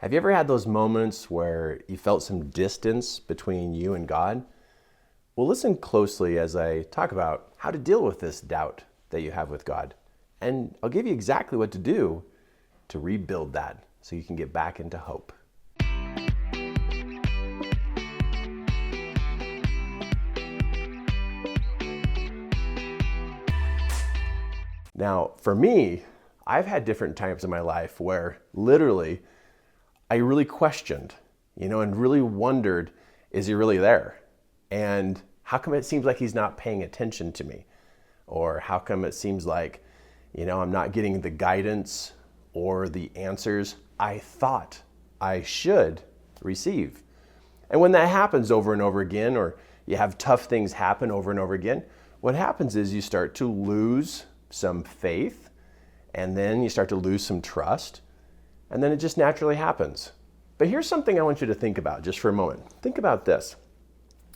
Have you ever had those moments where you felt some distance between you and God? Well, listen closely as I talk about how to deal with this doubt that you have with God. And I'll give you exactly what to do to rebuild that so you can get back into hope. Now, for me, I've had different times in my life where literally I really questioned, and really wondered, is he really there? And how come it seems like he's not paying attention to me? Or how come it seems like, I'm not getting the guidance or the answers I thought I should receive? And when that happens over and over again, or you have tough things happen over and over again, what happens is you start to lose some faith, and then you start to lose some trust, and then it just naturally happens. But here's something I want you to think about just for a moment. Think about this.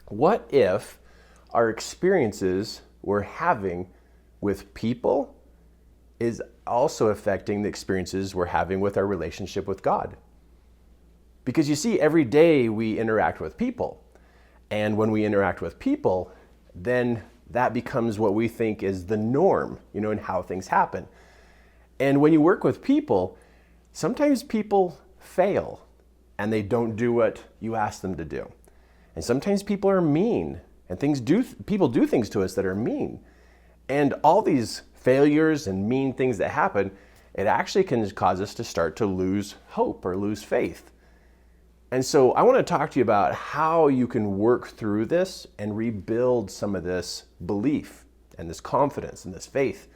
What if our experiences we're having with people is also affecting the experiences we're having with our relationship with God? Because you see, every day we interact with people. And when we interact with people, then that becomes what we think is the norm, in how things happen. And when you work with people, sometimes people fail and they don't do what you ask them to do. And sometimes people are mean and people do things to us that are mean. And all these failures and mean things that happen, it actually can cause us to start to lose hope or lose faith. And so I want to talk to you about how you can work through this and rebuild some of this belief and this confidence and this faith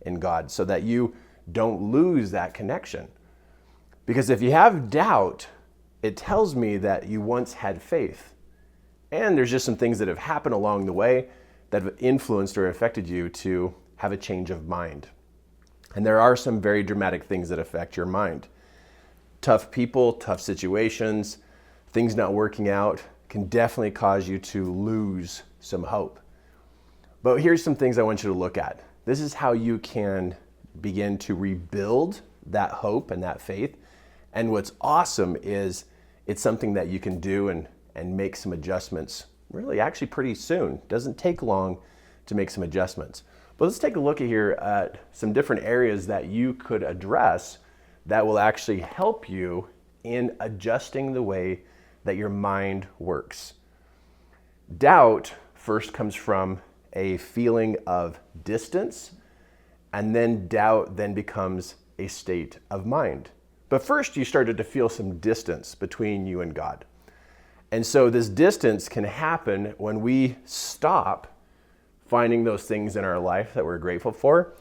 in God so that you don't lose that connection. Because if you have doubt, it tells me that you once had faith. And there's just some things that have happened along the way that have influenced or affected you to have a change of mind. And there are some very dramatic things that affect your mind. Tough people, tough situations, things not working out can definitely cause you to lose some hope. But here's some things I want you to look at. This is how you can begin to rebuild that hope and that faith. And what's awesome is it's something that you can do and make some adjustments really actually pretty soon. It doesn't take long to make some adjustments. But let's take a look at some different areas that you could address that will actually help you in adjusting the way that your mind works. Doubt first comes from a feeling of distance, and then doubt then becomes a state of mind. But first you started to feel some distance between you and God. And so this distance can happen when we stop finding those things in our life that we're grateful for,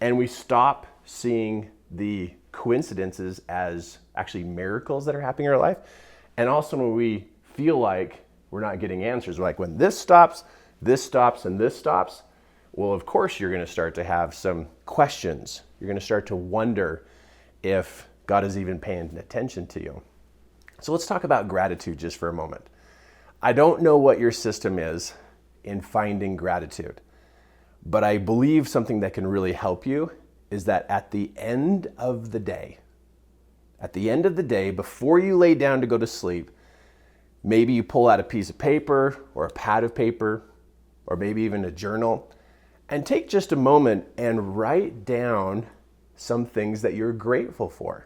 and we stop seeing the coincidences as actually miracles that are happening in our life. And also when we feel like we're not getting answers, like when this stops, and this stops, well, of course you're going to start to have some questions. You're going to start to wonder if God is even paying attention to you. So let's talk about gratitude just for a moment. I don't know what your system is in finding gratitude, but I believe something that can really help you is that at the end of the day, before you lay down to go to sleep, maybe you pull out a piece of paper or a pad of paper, or maybe even a journal, and take just a moment and write down some things that you're grateful for.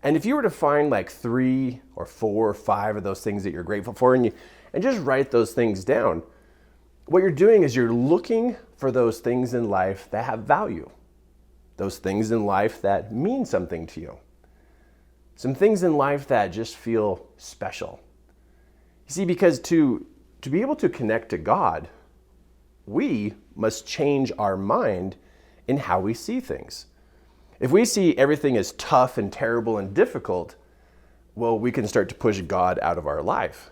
And if you were to find like 3 or 4 or 5 of those things that you're grateful for, and just write those things down, what you're doing is you're looking for those things in life that have value, those things in life that mean something to you, some things in life that just feel special. You see, because to be able to connect to God, we must change our mind in how we see things. If we see everything as tough and terrible and difficult, well, we can start to push God out of our life.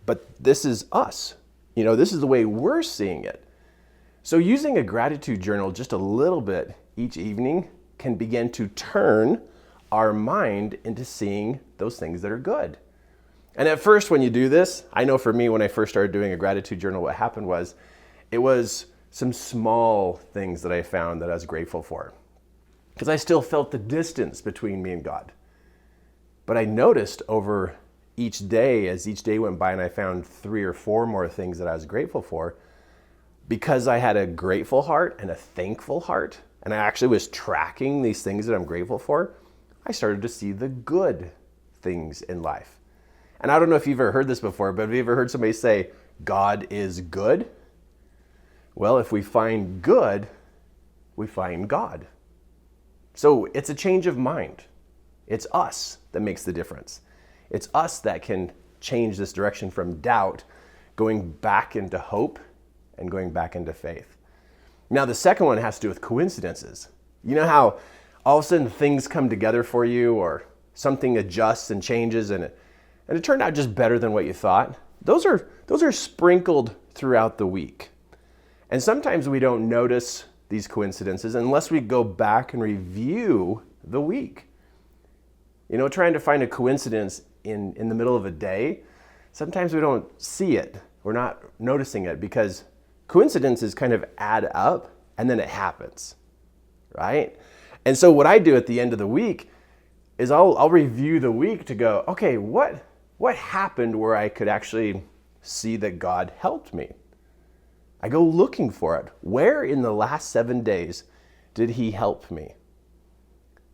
But this is us. This is the way we're seeing it. So using a gratitude journal just a little bit each evening can begin to turn our mind into seeing those things that are good. And at first when you do this, I know for me when I first started doing a gratitude journal, what happened was it was some small things that I found that I was grateful for. Because I still felt the distance between me and God. But I noticed over each day, as each day went by and I found 3 or 4 more things that I was grateful for, because I had a grateful heart and a thankful heart, and I actually was tracking these things that I'm grateful for, I started to see the good things in life. And I don't know if you've ever heard this before, but have you ever heard somebody say, God is good? Well, if we find good, we find God. So it's a change of mind. It's us that makes the difference. It's us that can change this direction from doubt, going back into hope and going back into faith. Now, the second one has to do with coincidences. You know how all of a sudden things come together for you, or something adjusts and changes and it turned out just better than what you thought? Those are sprinkled throughout the week. And sometimes we don't notice these coincidences unless we go back and review the week. You know, trying to find a coincidence in the middle of a day, sometimes we don't see it. We're not noticing it because coincidences kind of add up and then it happens, right? And so what I do at the end of the week is I'll review the week to go, okay, what happened where I could actually see that God helped me? I go looking for it. Where in the last 7 days did he help me?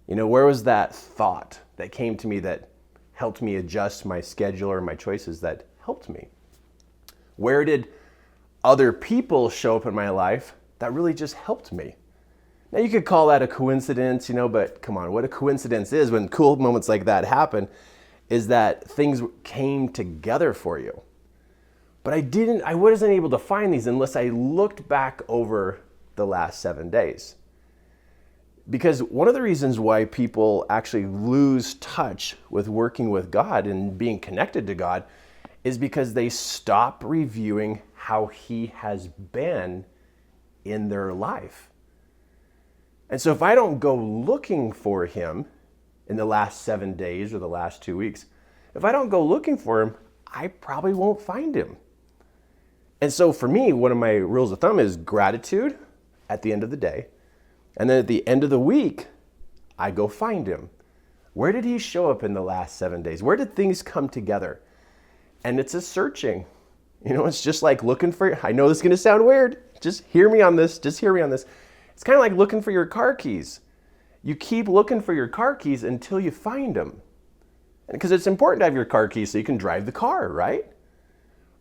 You know, where was that thought that came to me that helped me adjust my schedule or my choices that helped me? Where did other people show up in my life that really just helped me? Now you could call that a coincidence, you know, but come on, what a coincidence is when cool moments like that happen is that things came together for you. But I wasn't able to find these unless I looked back over the last 7 days. Because one of the reasons why people actually lose touch with working with God and being connected to God is because they stop reviewing how he has been in their life. And so if I don't go looking for him in the last 7 days or the last 2 weeks, if I don't go looking for him, I probably won't find him. And so for me, one of my rules of thumb is gratitude at the end of the day. And then at the end of the week, I go find him. Where did he show up in the last 7 days? Where did things come together? And it's a searching. You know, it's just like looking for, I know this is going to sound weird. Just hear me on this. Just hear me on this. It's kind of like looking for your car keys. You keep looking for your car keys until you find them. Because it's important to have your car keys so you can drive the car, right?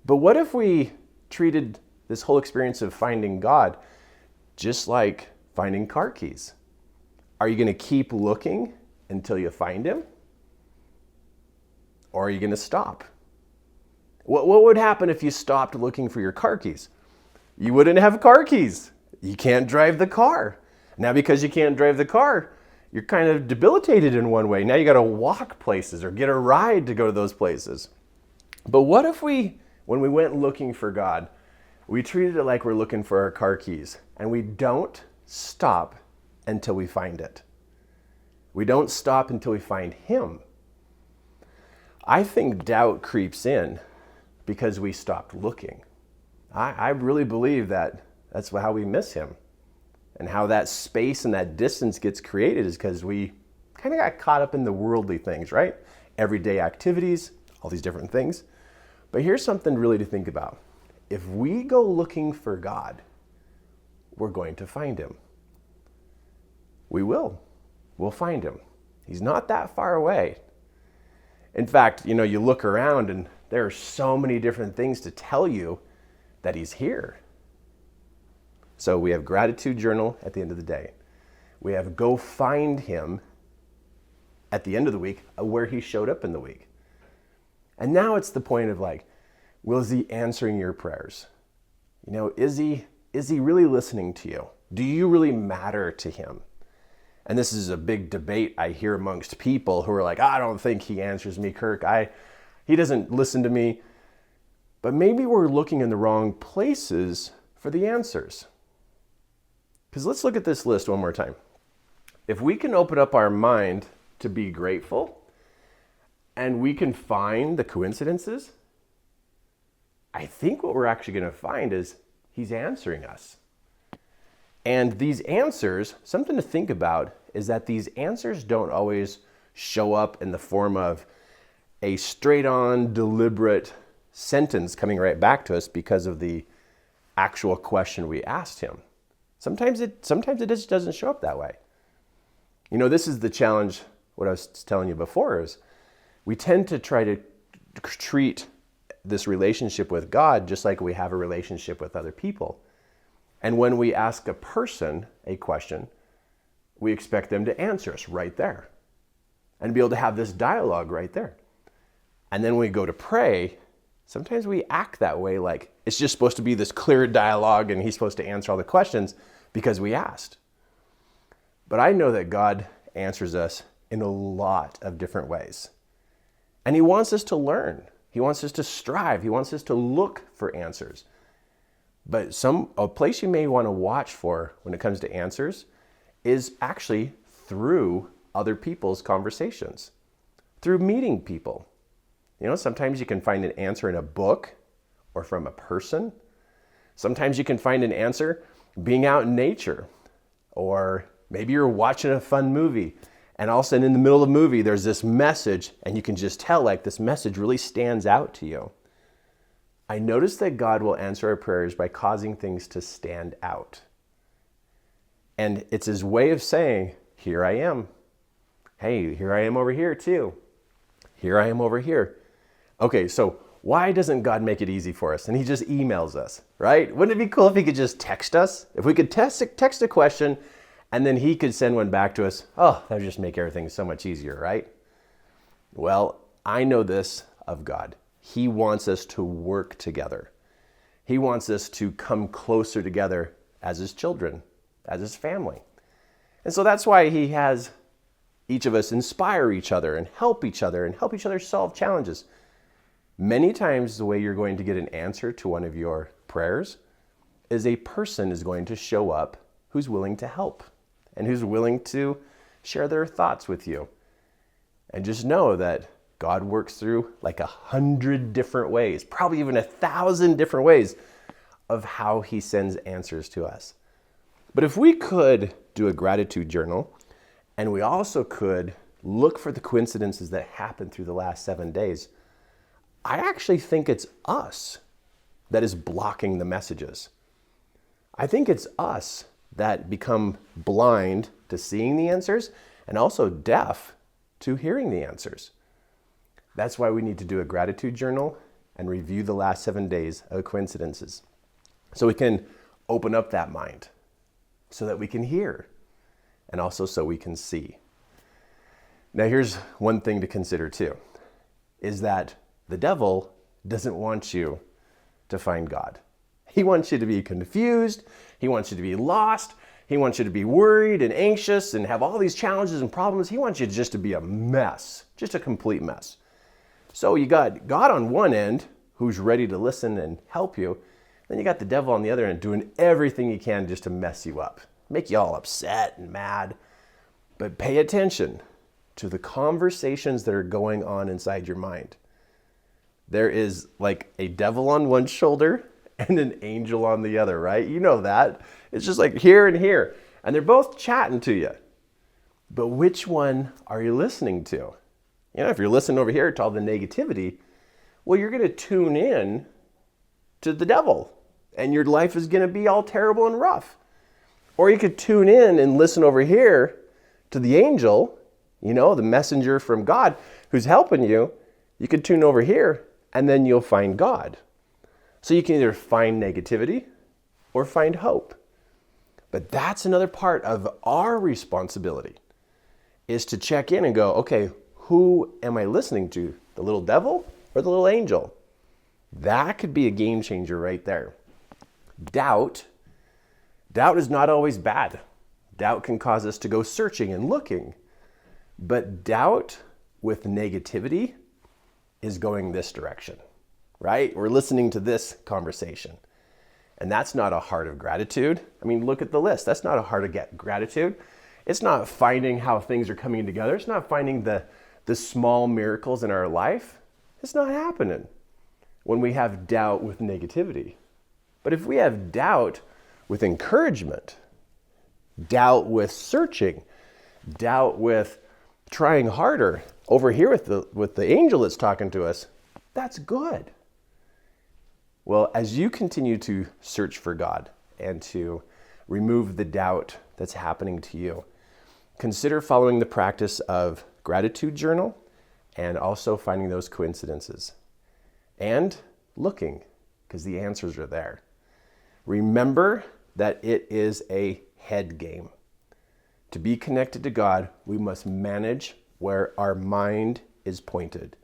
But what if we treated this whole experience of finding God just like finding car keys? Are you going to keep looking until you find him? Or are you going to stop? What would happen if you stopped looking for your car keys? You wouldn't have car keys. You can't drive the car. Now, because you can't drive the car, you're kind of debilitated in one way. Now you got to walk places or get a ride to go to those places. But what if when we went looking for God, we treated it like we're looking for our car keys, and we don't stop until we find it. We don't stop until we find him. I think doubt creeps in because we stopped looking. I really believe that that's how we miss him. And how that space and that distance gets created is because we kind of got caught up in the worldly things, right? Everyday activities, all these different things. But here's something really to think about. If we go looking for God, we're going to find him. We will. We'll find him. He's not that far away. In fact, you know, you look around and there are so many different things to tell you that he's here. So we have gratitude journal at the end of the day. We have go find him at the end of the week where he showed up in the week. And now it's the point of like, is he answering your prayers? You know, is he really listening to you? Do you really matter to him? And this is a big debate I hear amongst people who are like, I don't think he answers me, Kirk. He doesn't listen to me. But maybe we're looking in the wrong places for the answers. Because let's look at this list one more time. If we can open up our mind to be grateful and we can find the coincidences, I think what we're actually going to find is he's answering us. And these answers, something to think about is that these answers don't always show up in the form of a straight-on, deliberate sentence coming right back to us because of the actual question we asked him. Sometimes it just doesn't show up that way. You know, this is the challenge, what I was telling you before, is we tend to try to treat this relationship with God just like we have a relationship with other people. And when we ask a person a question, we expect them to answer us right there and be able to have this dialogue right there. And then when we go to pray, sometimes we act that way, like it's just supposed to be this clear dialogue and he's supposed to answer all the questions because we asked. But I know that God answers us in a lot of different ways. And he wants us to learn. He wants us to strive. He wants us to look for answers. But a place you may want to watch for when it comes to answers is actually through other people's conversations, through meeting people. You know, sometimes you can find an answer in a book or from a person. Sometimes you can find an answer being out in nature, or maybe you're watching a fun movie and all of a sudden in the middle of the movie, there's this message and you can just tell like this message really stands out to you. I notice that God will answer our prayers by causing things to stand out. And it's his way of saying, here I am. Hey, here I am over here too. Here I am over here. Okay, so why doesn't God make it easy for us? And he just emails us, right? Wouldn't it be cool if he could just text us? If we could text a question and then he could send one back to us. Oh, that would just make everything so much easier, right? Well, I know this of God. He wants us to work together. He wants us to come closer together as his children, as his family. And so that's why he has each of us inspire each other and help each other solve challenges. Many times the way you're going to get an answer to one of your prayers is a person is going to show up who's willing to help and who's willing to share their thoughts with you. And just know that God works through like 100 different ways, probably even 1,000 different ways of how he sends answers to us. But if we could do a gratitude journal, and we also could look for the coincidences that happened through the last 7 days, I actually think it's us that is blocking the messages. I think it's us that become blind to seeing the answers and also deaf to hearing the answers. That's why we need to do a gratitude journal and review the last 7 days of coincidences so we can open up that mind so that we can hear and also so we can see. Now here's one thing to consider too, is that the devil doesn't want you to find God. He wants you to be confused. He wants you to be lost. He wants you to be worried and anxious and have all these challenges and problems. He wants you just to be a mess, just a complete mess. So you got God on one end who's ready to listen and help you. Then you got the devil on the other end doing everything he can just to mess you up, make you all upset and mad. But pay attention to the conversations that are going on inside your mind. There is like a devil on one shoulder and an angel on the other, right? You know that. It's just like here and here. And they're both chatting to you. But which one are you listening to? You know, if you're listening over here to all the negativity, well, you're going to tune in to the devil. And your life is going to be all terrible and rough. Or you could tune in and listen over here to the angel, you know, the messenger from God who's helping you. You could tune over here and then you'll find God. So you can either find negativity or find hope. But that's another part of our responsibility, is to check in and go, okay, who am I listening to? The little devil or the little angel? That could be a game changer right there. Doubt is not always bad. Doubt can cause us to go searching and looking. But doubt with negativity is going this direction, right? We're listening to this conversation. And that's not a heart of gratitude. I mean, look at the list. That's not a heart of gratitude. It's not finding how things are coming together. It's not finding the small miracles in our life. It's not happening when we have doubt with negativity. But if we have doubt with encouragement, doubt with searching, doubt with trying harder over here with the angel that's talking to us, that's good. Well, as you continue to search for God and to remove the doubt that's happening to you, consider following the practice of gratitude journal and also finding those coincidences and looking, because the answers are there. Remember that it is a head game. To be connected to God, we must manage where our mind is pointed.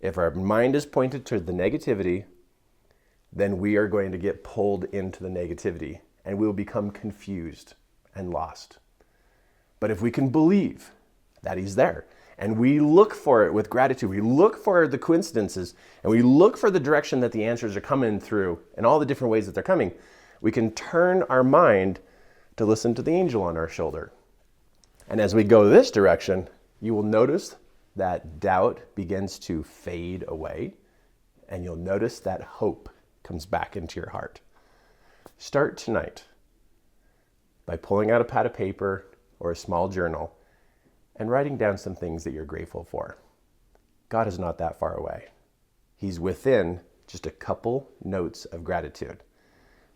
If our mind is pointed to the negativity, then we are going to get pulled into the negativity and we will become confused and lost. But if we can believe that He's there and we look for it with gratitude, we look for the coincidences and we look for the direction that the answers are coming through and all the different ways that they're coming, we can turn our mind to listen to the angel on our shoulder. And as we go this direction, you will notice that doubt begins to fade away and you'll notice that hope comes back into your heart. Start tonight by pulling out a pad of paper or a small journal and writing down some things that you're grateful for. God is not that far away. He's within just a couple notes of gratitude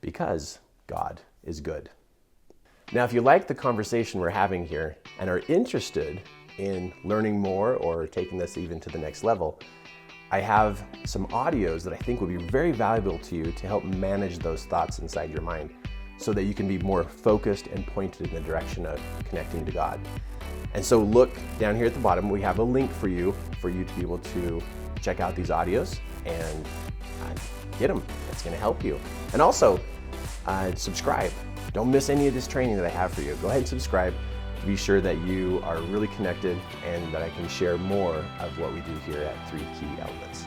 because God is good. Now, if you like the conversation we're having here and are interested in learning more or taking this even to the next level, I have some audios that I think will be very valuable to you to help manage those thoughts inside your mind so that you can be more focused and pointed in the direction of connecting to God. And so look down here at the bottom, we have a link for you to be able to check out these audios and get them. It's going to help you. And also, subscribe. Don't miss any of this training that I have for you. Go ahead and subscribe to be sure that you are really connected and that I can share more of what we do here at 3 Key Outlets.